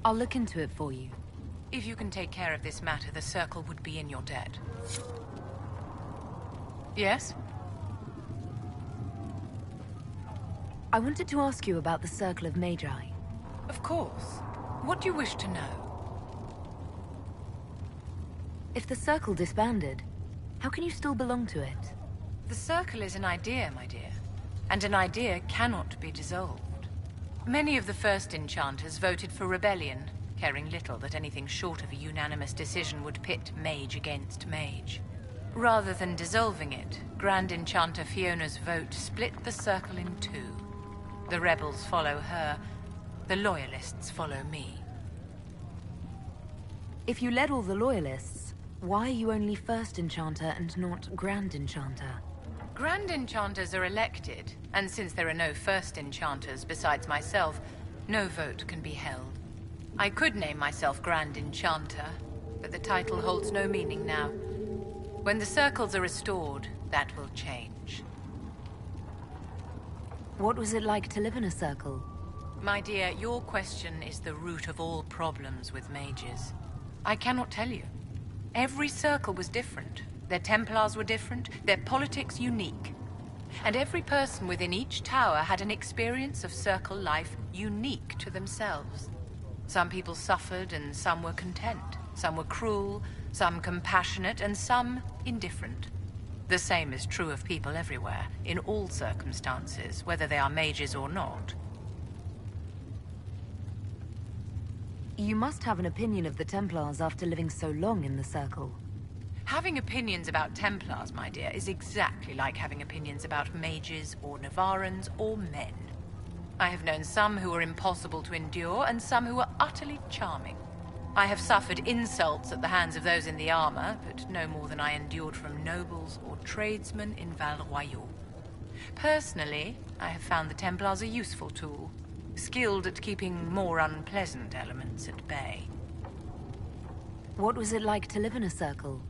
I'll look into it for you. If you can take care of this matter, the Circle would be in your debt. Yes? I wanted to ask you about the Circle of Magi. Of course. What do you wish to know? If the Circle disbanded, how can you still belong to it? The Circle is an idea, my dear. And an idea cannot be dissolved. Many of the first enchanters voted for rebellion, caring little that anything short of a unanimous decision would pit mage against mage. Rather than dissolving it, Grand Enchanter Fiona's vote split the Circle in two. The rebels follow her, the loyalists follow me. If you led all the loyalists, why are you only First Enchanter and not Grand Enchanter? Grand Enchanters are elected, and since there are no First Enchanters besides myself, no vote can be held. I could name myself Grand Enchanter, but the title holds no meaning now. When the Circles are restored, that will change. What was it like to live in a Circle? My dear, your question is the root of all problems with mages. I cannot tell you. Every Circle was different. Their Templars were different, their politics unique. And every person within each tower had an experience of Circle life unique to themselves. Some people suffered and some were content. Some were cruel, some compassionate, and some indifferent. The same is true of people everywhere, in all circumstances, whether they are mages or not. You must have an opinion of the Templars after living so long in the Circle. Having opinions about Templars, my dear, is exactly like having opinions about mages or Navarrans or men. I have known some who were impossible to endure and some who were utterly charming. I have suffered insults at the hands of those in the armor, but no more than I endured from nobles or tradesmen in Val Royaux. Personally, I have found the Templars a useful tool, skilled at keeping more unpleasant elements at bay. What was it like to live in a Circle?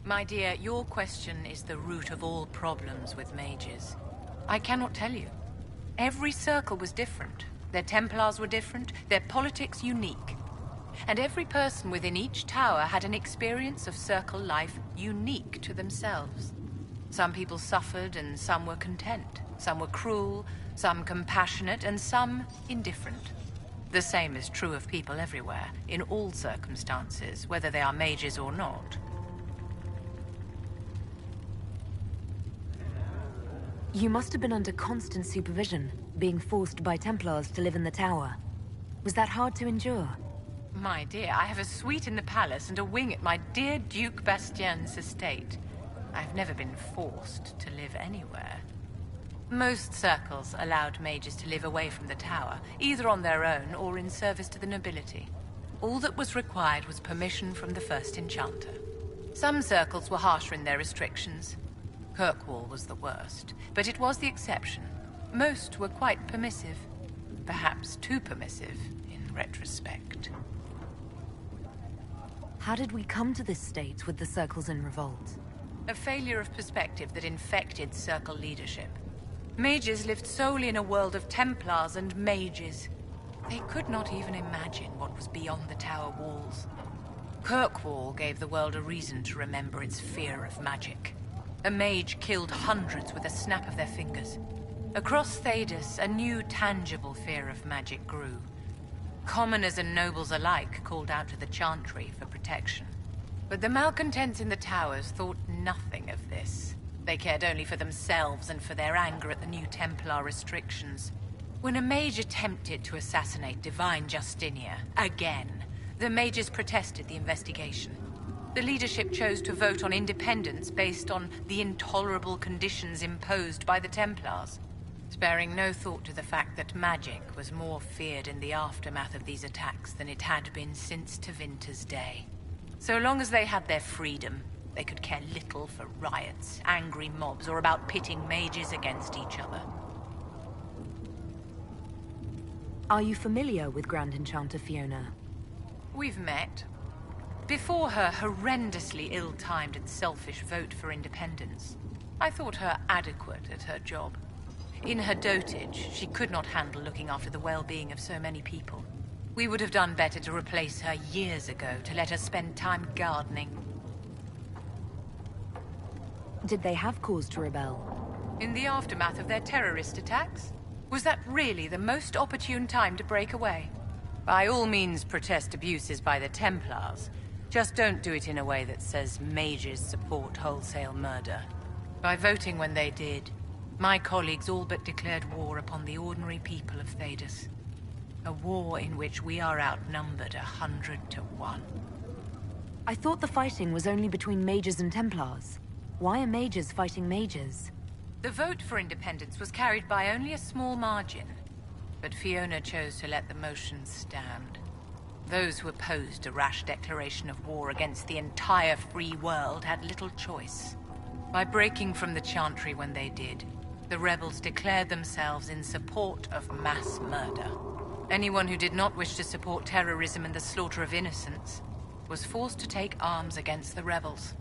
My dear, your question is the root of all problems with mages. I cannot tell you. Every Circle was different. Their Templars were different, their politics unique. And every person within each tower had an experience of Circle life unique to themselves. Some people suffered and some were content. Some were cruel, some compassionate, and some indifferent. The same is true of people everywhere, in all circumstances, whether they are mages or not. You must have been under constant supervision, being forced by Templars to live in the tower. Was that hard to endure? My dear, I have a suite in the palace and a wing at my dear Duke Bastien's estate. I've never been forced to live anywhere. Most Circles allowed mages to live away from the tower, either on their own or in service to the nobility. All that was required was permission from the First Enchanter. Some Circles were harsher in their restrictions. Kirkwall was the worst, but it was the exception. Most were quite permissive. Perhaps too permissive, in retrospect. How did we come to this state with the Circles in revolt? A failure of perspective that infected Circle leadership. Mages lived solely in a world of Templars and mages. They could not even imagine what was beyond the tower walls. Kirkwall gave the world a reason to remember its fear of magic. A mage killed hundreds with a snap of their fingers. Across Thedas, a new tangible fear of magic grew. Commoners and nobles alike called out to the Chantry for protection. But the malcontents in the towers thought nothing of this. They cared only for themselves and for their anger at the new Templar restrictions. When a mage attempted to assassinate Divine Justinia, again, the mages protested the investigation. The leadership chose to vote on independence based on the intolerable conditions imposed by the Templars, sparing no thought to the fact that magic was more feared in the aftermath of these attacks than it had been since Tevinter's day. So long as they had their freedom, they could care little for riots, angry mobs, or about pitting mages against each other. Are you familiar with Grand Enchanter Fiona? We've met. Before her horrendously ill-timed and selfish vote for independence, I thought her adequate at her job. In her dotage, she could not handle looking after the well-being of so many people. We would have done better to replace her years ago to let her spend time gardening. Did they have cause to rebel? In the aftermath of their terrorist attacks? Was that really the most opportune time to break away? By all means protest abuses by the Templars. Just don't do it in a way that says mages support wholesale murder. By voting when they did, my colleagues all but declared war upon the ordinary people of Thedas. A war in which we are outnumbered 100 to 1. I thought the fighting was only between mages and Templars. Why are mages fighting mages? The vote for independence was carried by only a small margin, but Fiona chose to let the motion stand. Those who opposed a rash declaration of war against the entire free world had little choice. By breaking from the Chantry when they did, the rebels declared themselves in support of mass murder. Anyone who did not wish to support terrorism and the slaughter of innocents was forced to take arms against the rebels.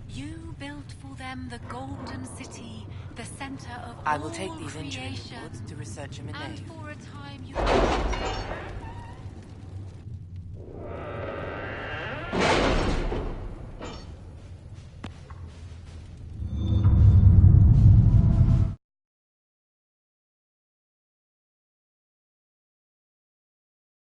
You built for them the Golden City, the center of I all will take these creation. injury reports to research them in And Nave. for a time you